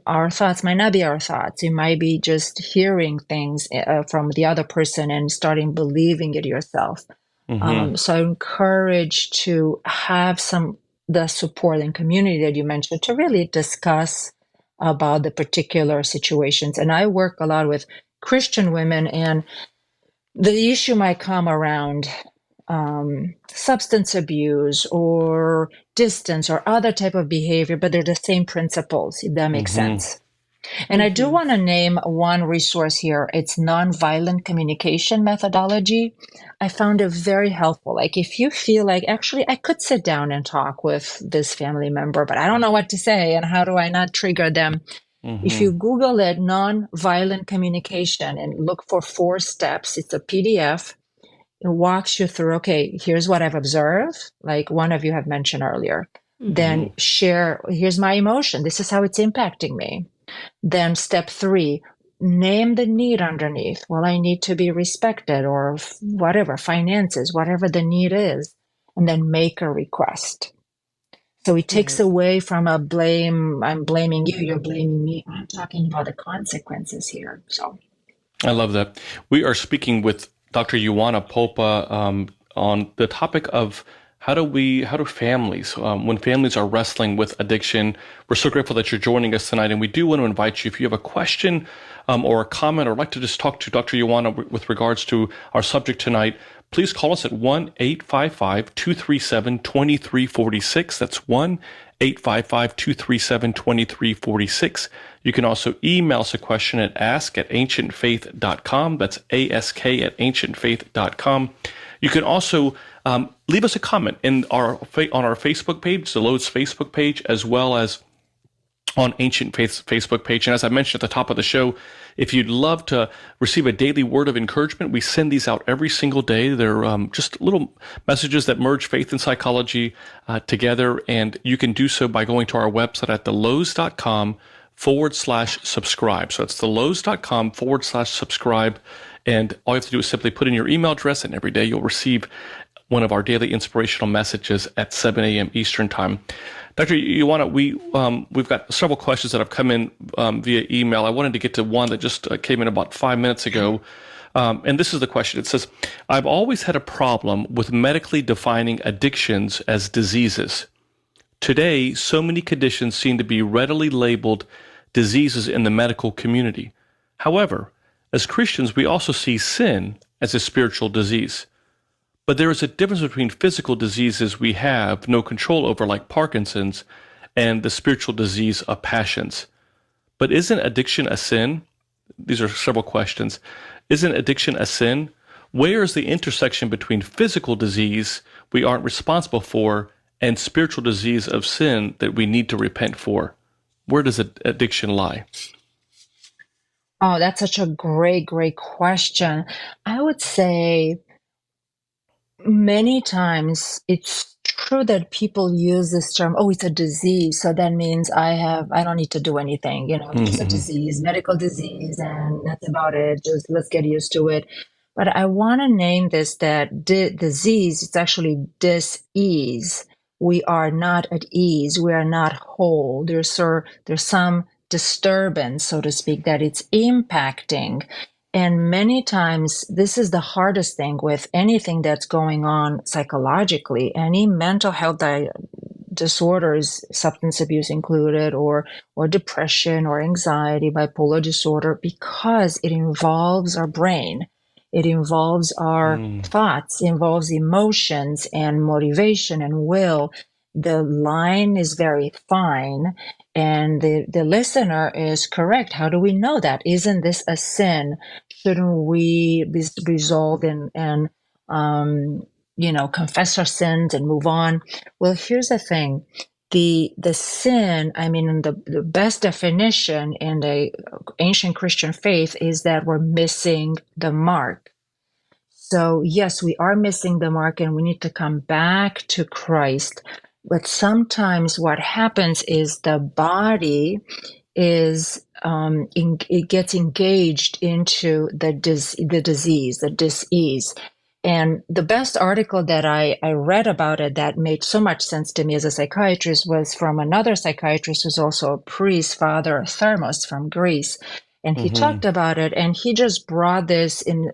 E: Our thoughts might not be our thoughts. You might be just hearing things from the other person and starting believing it yourself. So I encourage to have the support and community that you mentioned to really discuss about the particular situations. And I work a lot with Christian women, and the issue might come around substance abuse or distance or other type of behavior, but they're the same principles, if that makes sense. And I do want to name one resource here. It's nonviolent communication methodology. I found it very helpful. Like if you feel like, actually, I could sit down and talk with this family member, but I don't know what to say, and how do I not trigger them? If you Google it, nonviolent communication, and look for 4 steps, it's a PDF. It walks you through, okay, here's what I've observed, like one of you have mentioned earlier. Then share, here's my emotion. This is how it's impacting me. Then step 3, name the need underneath. Well, I need to be respected, or whatever, finances, whatever the need is. And then make a request. So it takes away from a blame. I'm blaming you, you're blaming me. I'm talking about the consequences here. So
C: I love that. We are speaking with Dr. Ioana Popa on the topic of how do families, when families are wrestling with addiction. We're so grateful that you're joining us tonight, and we do want to invite you, if you have a question or a comment, or like to just talk to Dr. Ioana with regards to our subject tonight, please call us at 1-855-237-2346. That's 1-855-237-2346. You can also email us a question at ask@ancientfaith.com. That's ask@ancientfaith.com. You can also leave us a comment on our Facebook page, the Louhs Facebook page, as well as on Ancient Faith's Facebook page. And as I mentioned at the top of the show, if you'd love to receive a daily word of encouragement, we send these out every single day. They're just little messages that merge faith and psychology together. And you can do so by going to our website at thelouhs.com/subscribe. So it's thelouhs.com/subscribe. And all you have to do is simply put in your email address, and every day you'll receive one of our daily inspirational messages at 7 a.m. Eastern Time. Dr. Ioana, we've got several questions that have come in via email. I wanted to get to one that just came in about 5 minutes ago. And this is the question. It says, I've always had a problem with medically defining addictions as diseases. Today, so many conditions seem to be readily labeled diseases in the medical community. However, as Christians, we also see sin as a spiritual disease. But there is a difference between physical diseases we have no control over, like Parkinson's, and the spiritual disease of passions. But isn't addiction a sin? These are several questions. Isn't addiction a sin? Where is the intersection between physical disease we aren't responsible for and spiritual disease of sin that we need to repent for? Where does addiction lie?
E: Oh, that's such a great question. I would say many times it's true that people use this term, oh, it's a disease. So that means I don't need to do anything, it's just a disease, medical disease, and that's about it. Just let's get used to it. But I want to name this that disease, it's actually dis-ease. We are not at ease. We are not whole. There's some disturbance, so to speak, that it's impacting. And many times, this is the hardest thing with anything that's going on psychologically. Any mental health disorders, substance abuse included, or depression or anxiety, bipolar disorder, because it involves our brain. It involves our thoughts, involves emotions and motivation and will. The line is very fine, and the listener is correct. How do we know that? Isn't this a sin? Shouldn't we be resolved and confess our sins and move on? Well, here's the thing. The sin, the best definition in the ancient Christian faith is that we're missing the mark. So yes, we are missing the mark, and we need to come back to Christ. But sometimes what happens is the body is it gets engaged into the disease, the dis-ease. And the best article that I read about it that made so much sense to me as a psychiatrist was from another psychiatrist who's also a priest, Father Thermos from Greece. And he talked about it, and he just brought this in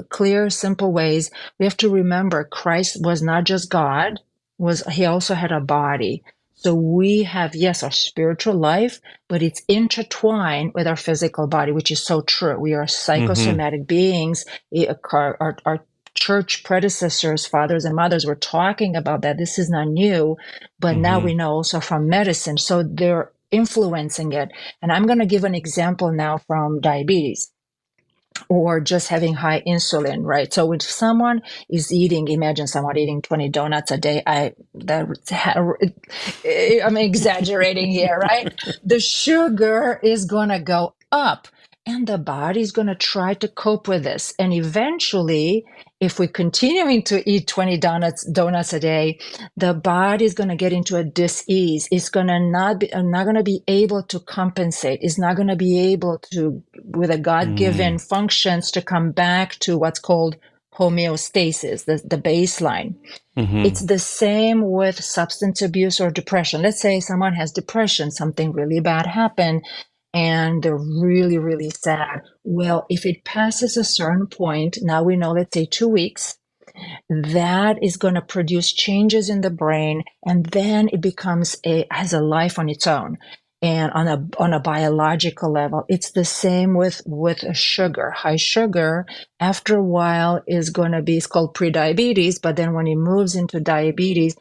E: clear, simple ways. We have to remember Christ was not just God, he also had a body. So we have, yes, our spiritual life, but it's intertwined with our physical body, which is so true. We are psychosomatic beings. Our church predecessors, fathers and mothers, were talking about that. This is not new, but now we know also from medicine. So they're influencing it. And I'm going to give an example now from diabetes or just having high insulin, right? So if someone is eating, imagine someone eating 20 donuts a day. I'm exaggerating here, right? The sugar is going to go up, and the body is going to try to cope with this. And eventually, if we're continuing to eat 20 donuts a day, the body is going to get into a dis-ease. It's going to not going to be able to compensate. It's not going to be able to, with a God-given functions, to come back to what's called homeostasis, the baseline. It's the same with substance abuse or depression. Let's say someone has depression, something really bad happened, and they're really, really sad. Well, if it passes a certain point, now we know, let's say 2 weeks, that is going to produce changes in the brain, and then it has a life on its own. And on a biological level, it's the same with sugar. High sugar, after a while, it's called prediabetes, but then when it moves into diabetes,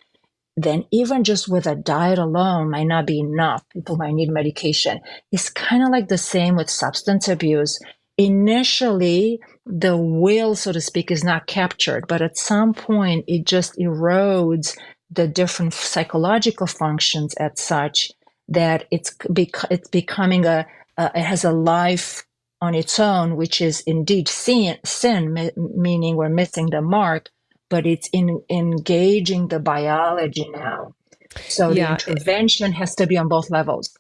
E: then even just with a diet alone might not be enough. People might need medication. It's kind of like the same with substance abuse. Initially, the will, so to speak, is not captured, but at some point, it just erodes the different psychological functions at such that it's becoming it has a life on its own, which is indeed sin, meaning we're missing the mark, but it's engaging the biology now. So the intervention has to be on both levels.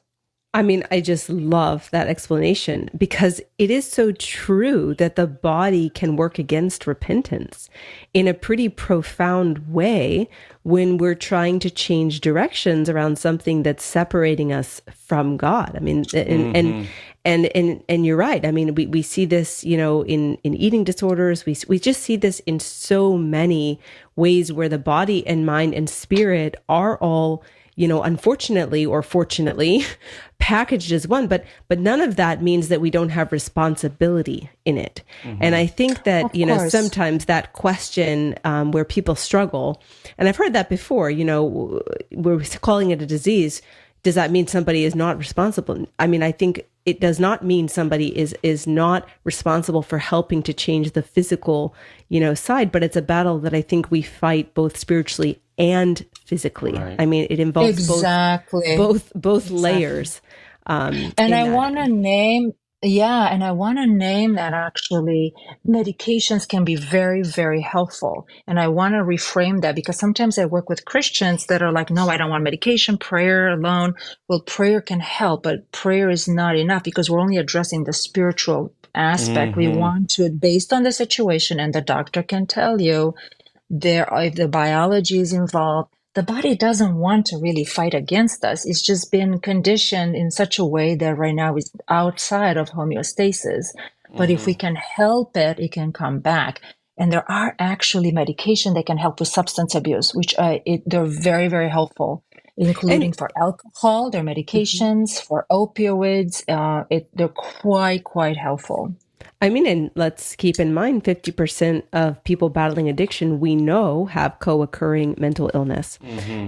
D: I mean, I just love that explanation, because it is so true that the body can work against repentance in a pretty profound way when we're trying to change directions around something that's separating us from God. I mean, and you're right. I mean, we see this, in eating disorders. We just see this in so many ways where the body and mind and spirit are all, unfortunately or fortunately, packaged as one, but none of that means that we don't have responsibility in it. And I think that, sometimes that question where people struggle, and I've heard that before, we're calling it a disease. Does that mean somebody is not responsible? I mean, I think it does not mean somebody is not responsible for helping to change the physical, side, but it's a battle that I think we fight both spiritually and physically. Right. I mean, it involves both layers.
E: And I want to name that actually medications can be very, very helpful. And I want to reframe that, because sometimes I work with Christians that are like, no, I don't want medication, prayer alone. Well, prayer can help, but prayer is not enough, because we're only addressing the spiritual aspect. We want to, based on the situation, and the doctor can tell you if the biology is involved, the body doesn't want to really fight against us. It's just been conditioned in such a way that right now is outside of homeostasis. But if we can help it, it can come back. And there are actually medication that can help with substance abuse, which they're very, very helpful, including for alcohol. There are medications for opioids. They're quite helpful.
D: I mean, and let's keep in mind, 50% of people battling addiction, we know, have co-occurring mental illness.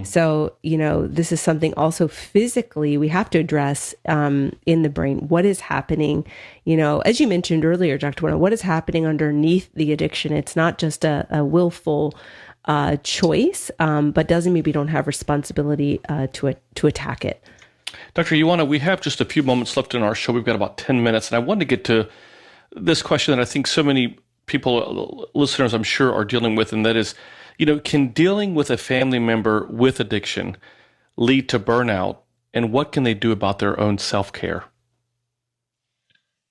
D: So, this is something also physically we have to address in the brain. What is happening, as you mentioned earlier, Dr. Popa, what is happening underneath the addiction? It's not just a willful choice, but doesn't mean we don't have responsibility to attack it.
C: Dr. Ioana, we have just a few moments left in our show. We've got about 10 minutes, and I wanted to get to this question that I think so many people, listeners, I'm sure, are dealing with, and that is, can dealing with a family member with addiction lead to burnout, and what can they do about their own self-care?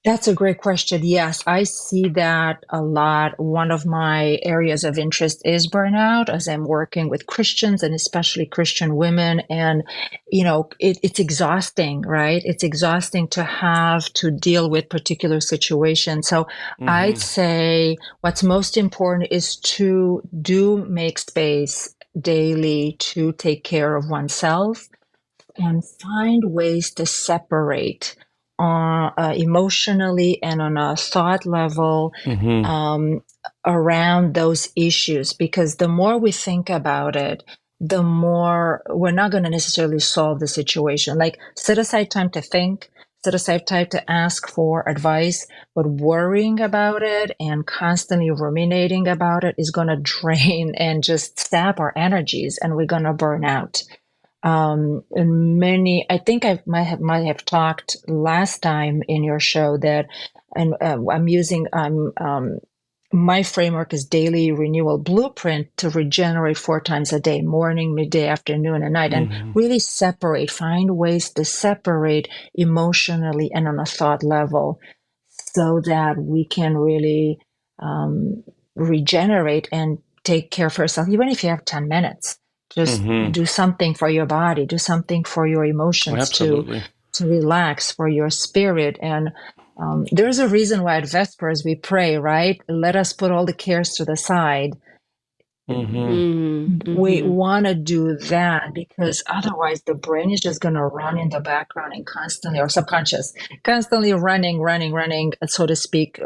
E: That's a great question. Yes, I see that a lot. One of my areas of interest is burnout as I'm working with Christians and especially Christian women. And, it's exhausting, right? It's exhausting to have to deal with particular situations. So I'd say what's most important is to make space daily to take care of oneself and find ways to separate emotionally and on a thought level around those issues. Because the more we think about it, the more we're not going to necessarily solve the situation. Like, set aside time to think, set aside time to ask for advice, but worrying about it and constantly ruminating about it is going to drain and just sap our energies, and we're going to burn out. And I think I might have talked last time in your show that, and I'm using my framework is daily renewal blueprint to regenerate 4 times a day, morning, midday, afternoon, and night, and really find ways to separate emotionally and on a thought level, so that we can really regenerate and take care of ourselves, even if you have 10 minutes. Just do something for your body, do something for your emotions, to relax, for your spirit. And there's a reason why at Vespers we pray, right? Let us put all the cares to the side. We want to do that because otherwise the brain is just going to run in the background and constantly, or subconscious, constantly running, so to speak,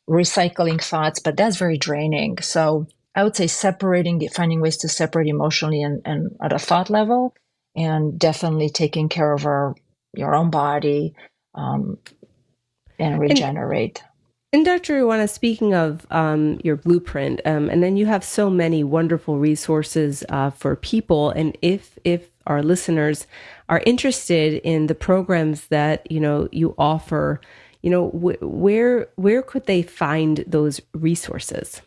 E: recycling thoughts. But that's very draining. So I would say finding ways to separate emotionally and at a thought level, and definitely taking care of your own body and regenerate.
D: And Dr. Ioana, speaking of your blueprint, and then you have so many wonderful resources for people. And if our listeners are interested in the programs that you offer, where could they find those resources?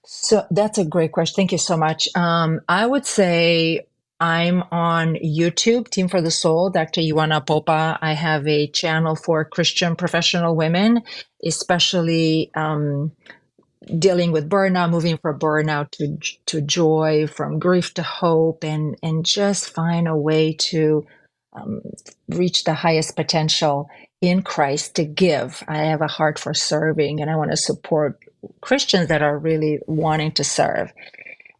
E: So that's a great question. Thank you so much. I would say I'm on YouTube, Team for the Soul, Dr. Ioana Popa. I have a channel for Christian professional women, especially dealing with burnout, moving from burnout to joy, from grief to hope, and just find a way to reach the highest potential in Christ, to give. I have a heart for serving, and I want to support Christians that are really wanting to serve.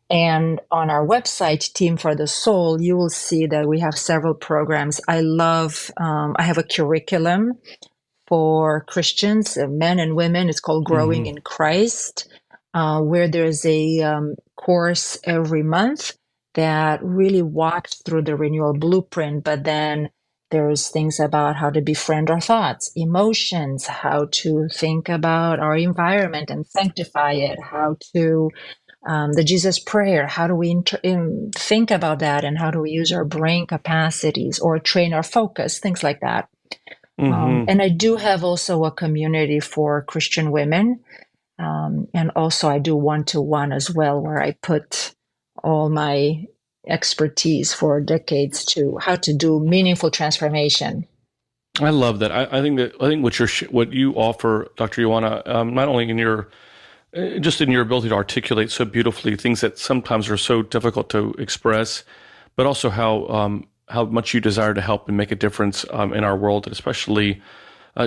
E: And on our website, Team for the Soul, you will see that we have several programs. I have a curriculum for Christians, men and women. It's called Growing in Christ, where there's a course every month that really walks through the renewal blueprint, but then there's things about how to befriend our thoughts, emotions, how to think about our environment and sanctify it, how to, the Jesus prayer, how do we think about that, and how do we use our brain capacities or train our focus, things like that. And I do have also a community for Christian women. And also I do one-to-one as well, where I put all my expertise for decades to how to do meaningful transformation.
C: I love that. I think what you offer, Dr. Ioana, not only in your ability to articulate so beautifully things that sometimes are so difficult to express, but also how much you desire to help and make a difference in our world, especially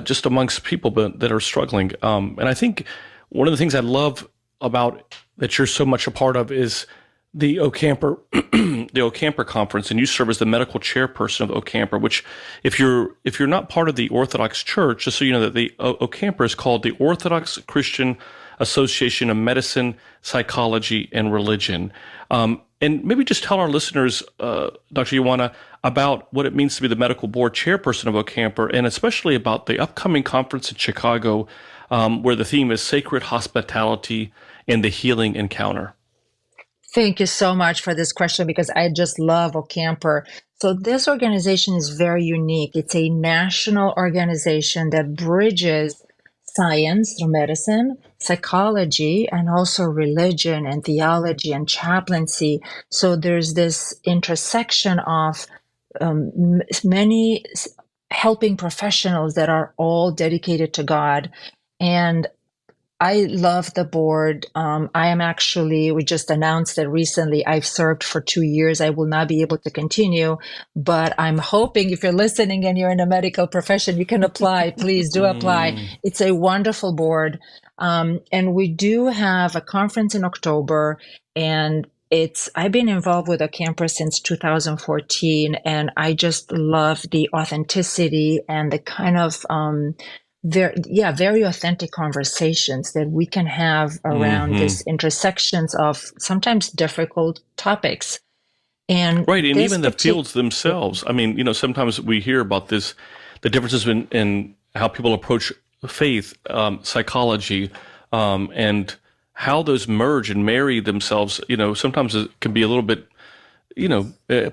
C: just amongst people that are struggling. And I think one of the things I love about that you're so much a part of is the OCAMPA conference, and you serve as the medical chairperson of OCAMPA, which if you're not part of the Orthodox Church, just so you know that the OCAMPA is called the Orthodox Christian Association of Medicine, Psychology, and Religion. And maybe just tell our listeners, Dr. Ioana, about what it means to be the medical board chairperson of OCAMPA, and especially about the upcoming conference in Chicago, where the theme is Sacred Hospitality and the Healing Encounter.
E: Thank you so much for this question, because I just love OCAMPA. So this organization is very unique. It's a national organization that bridges science through medicine, psychology, and also religion and theology and chaplaincy. So there's this intersection of many helping professionals that are all dedicated to God. And I love the board. We just announced that recently I've served for 2 years. I will not be able to continue, but I'm hoping if you're listening and you're in a medical profession, you can apply. Please do apply. It's a wonderful board. And we do have a conference in October, and I've been involved with OCAMPA since 2014, and I just love the authenticity and the kind of, very authentic conversations that we can have around these intersections of sometimes difficult topics. And
C: right, and even the fields themselves. I mean, sometimes we hear about the differences in how people approach faith, psychology, and how those merge and marry themselves. Sometimes it can be a little bit,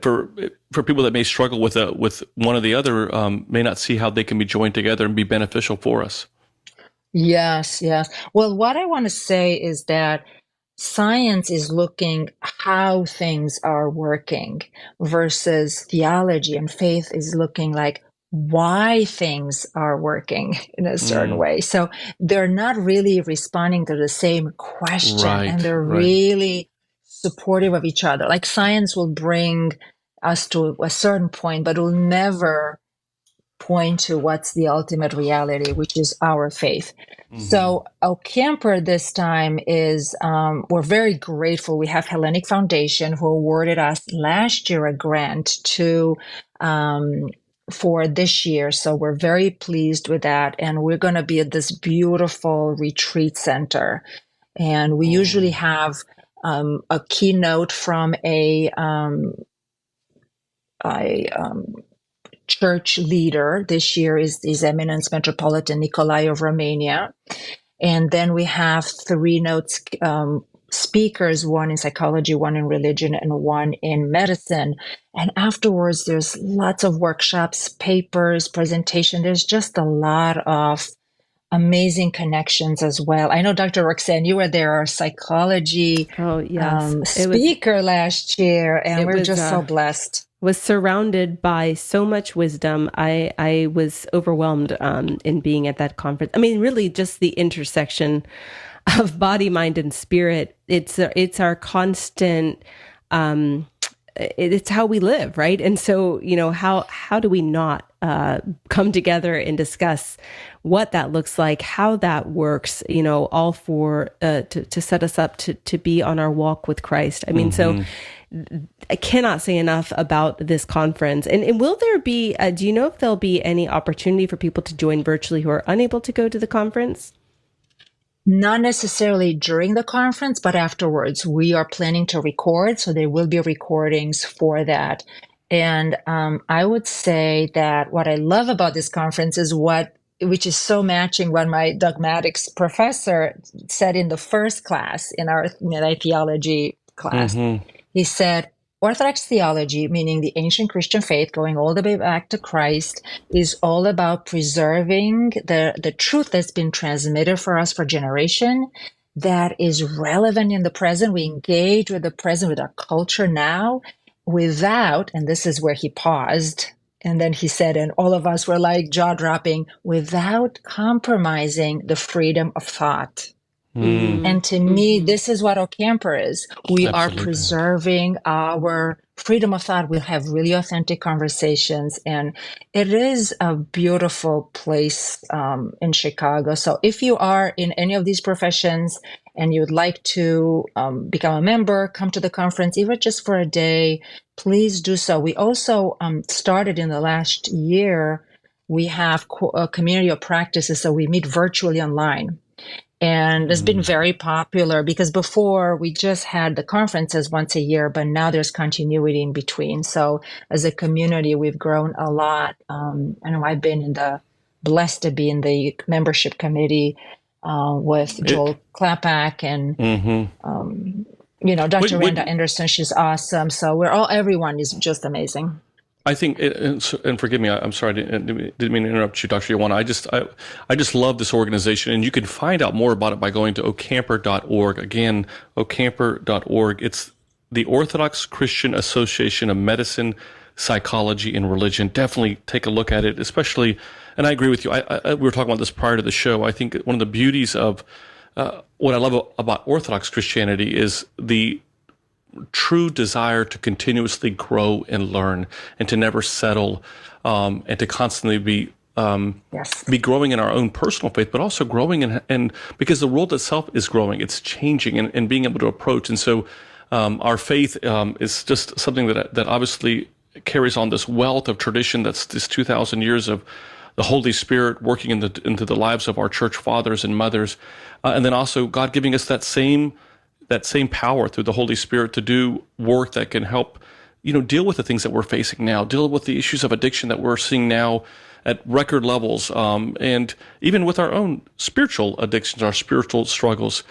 C: for people that may struggle with one or the other, may not see how they can be joined together and be beneficial for us.
E: Yes. Well, what I want to say is that science is looking how things are working versus theology, and faith is looking like why things are working in a certain way. So they're not really responding to the same question, and they're really supportive of each other. Like science will bring us to a certain point, but it will never point to what's the ultimate reality, which is our faith. So OCAMPA this time is, we're very grateful. We have Hellenic Foundation who awarded us last year a grant for this year. So we're very pleased with that. And we're going to be at this beautiful retreat center. And we usually have a keynote from a church leader. This year is His Eminence Metropolitan Nicolae of Romania. And then we have 3 notes speakers, one in psychology, one in religion, and one in medicine. And afterwards, there's lots of workshops, papers, presentation. There's just a lot of amazing connections as well. I know, Dr. Roxanne, you were there, our psychology speaker last year, and we're just so blessed.
D: Was surrounded by so much wisdom. I was overwhelmed in being at that conference. I mean, really just the intersection of body, mind, and spirit. It's our constant, it's how we live, right? And so, how do we not come together and discuss what that looks like, how that works, all for to set us up to be on our walk with Christ. I mean, so I cannot say enough about this conference. And will there be, do you know if there'll be any opportunity for people to join virtually who are unable to go to the conference?
E: Not necessarily during the conference, but afterwards. We are planning to record, so there will be recordings for that. And I would say that what I love about this conference is which is so matching what my dogmatics professor said in the first class in our theology class. He said, Orthodox theology, meaning the ancient Christian faith, going all the way back to Christ, is all about preserving the truth that's been transmitted for us for generation, that is relevant in the present. We engage with the present, with our culture now, without, and this is where he paused, and then he said, and all of us were like jaw-dropping, without compromising the freedom of thought. And to me, this is what OCAMPA is. We are preserving our freedom of thought. We'll have really authentic conversations. And it is a beautiful place in Chicago. So if you are in any of these professions and you'd like to become a member, come to the conference, even just for a day, please do so. We also started in the last year, we have a community of practices. So we meet virtually online. And it's been very popular because before we just had the conferences once a year, but now there's continuity in between. So as a community, we've grown a lot. I know I've been blessed to be in the membership committee with Joel Klapak and, Dr. Randa Anderson. She's awesome. So everyone is just amazing.
C: I think, and forgive me, I'm sorry, I didn't mean to interrupt you, Dr. Ioana. I just love this organization, and you can find out more about it by going to ocamper.org. Again, ocamper.org. It's the Orthodox Christian Association of Medicine, psychology and religion. Definitely take a look at it, especially, and I agree with you. We were talking about this prior to the show. I think one of the beauties of what I love about Orthodox Christianity is the true desire to continuously grow and learn and to never settle, and to constantly be growing in our own personal faith, but also growing in because the world itself is growing, it's changing, and being able to approach. And so our faith is just something that obviously carries on this wealth of tradition that's this 2,000 years of the Holy Spirit working into the lives of our church fathers and mothers, and then also God giving us that same power through the Holy Spirit to do work that can help, deal with the things that we're facing now, deal with the issues of addiction that we're seeing now at record levels, and even with our own spiritual addictions, our spiritual struggles.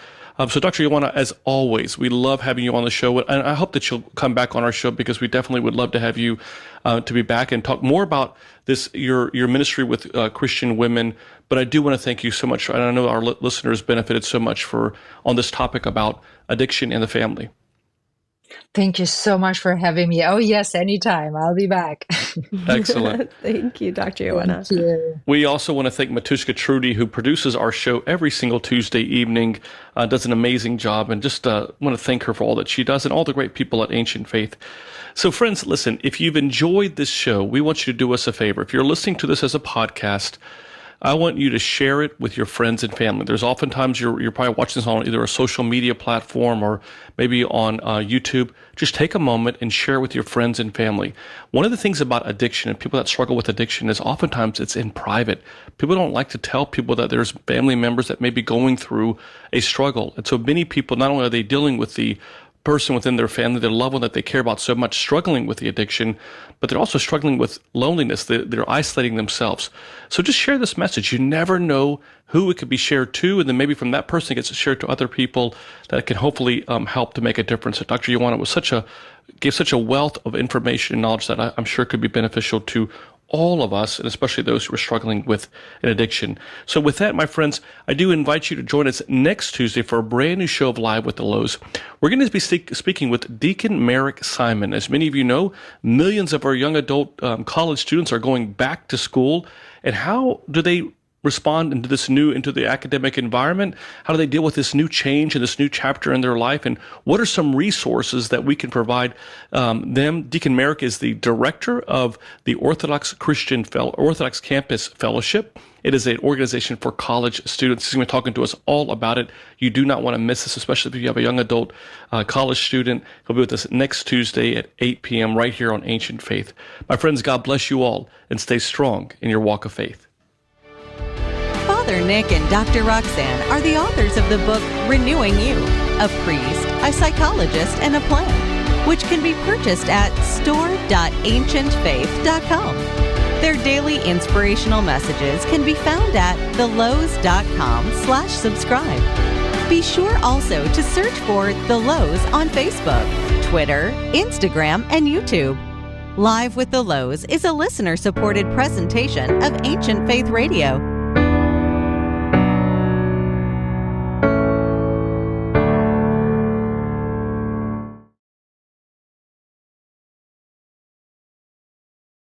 C: So Dr. Ioana, as always, we love having you on the show, and I hope that you'll come back on our show, because we definitely would love to have you to be back and talk more about this, your ministry with Christian women. But I do want to thank you so much, and I know our listeners benefited so much on this topic about addiction in the family.
E: Thank you so much for having me. Oh, yes, anytime. I'll be back.
C: Excellent.
D: Thank you, Dr. Ioana.
E: Thank you.
C: We also want to thank Matushka Trudy, who produces our show every single Tuesday evening, does an amazing job, and just want to thank her for all that she does and all the great people at Ancient Faith. So friends, listen, if you've enjoyed this show, we want you to do us a favor. If you're listening to this as a podcast, I want you to share it with your friends and family. There's oftentimes you're probably watching this on either a social media platform or maybe on YouTube. Just take a moment and share with your friends and family. One of the things about addiction and people that struggle with addiction is oftentimes it's in private. People don't like to tell people that there's family members that may be going through a struggle. And so many people, not only are they dealing with the person within their family, their loved one that they care about so much, struggling with the addiction, but they're also struggling with loneliness. They're isolating themselves. So just share this message. You never know who it could be shared to, and then maybe from that person it gets shared to other people that can hopefully help to make a difference. So Dr. Ioana gave such a wealth of information and knowledge that I'm sure could be beneficial to all of us, and especially those who are struggling with an addiction. So with that, my friends, I do invite you to join us next Tuesday for a brand new show of Live with the Louhs. We're going to be speaking with Deacon Merrick Simon. As many of you know, millions of our young adult college students are going back to school. And how do they respond into the academic environment? How do they deal with this new change and this new chapter in their life? And what are some resources that we can provide them? Deacon Merrick is the director of the Orthodox Campus Fellowship. It is an organization for college students. He's going to be talking to us all about it. You do not want to miss this, especially if you have a young adult college student. He'll be with us next Tuesday at 8 p.m. right here on Ancient Faith. My friends, God bless you all, and stay strong in your walk of faith.
B: Father Nick and Dr. Roxanne are the authors of the book Renewing You, a priest, a psychologist, and a plan, which can be purchased at store.ancientfaith.com. Their daily inspirational messages can be found at thelouhs.com/subscribe. Be sure also to search for The Louhs on Facebook, Twitter, Instagram, and YouTube. Live with the Louhs is a listener-supported presentation of Ancient Faith Radio.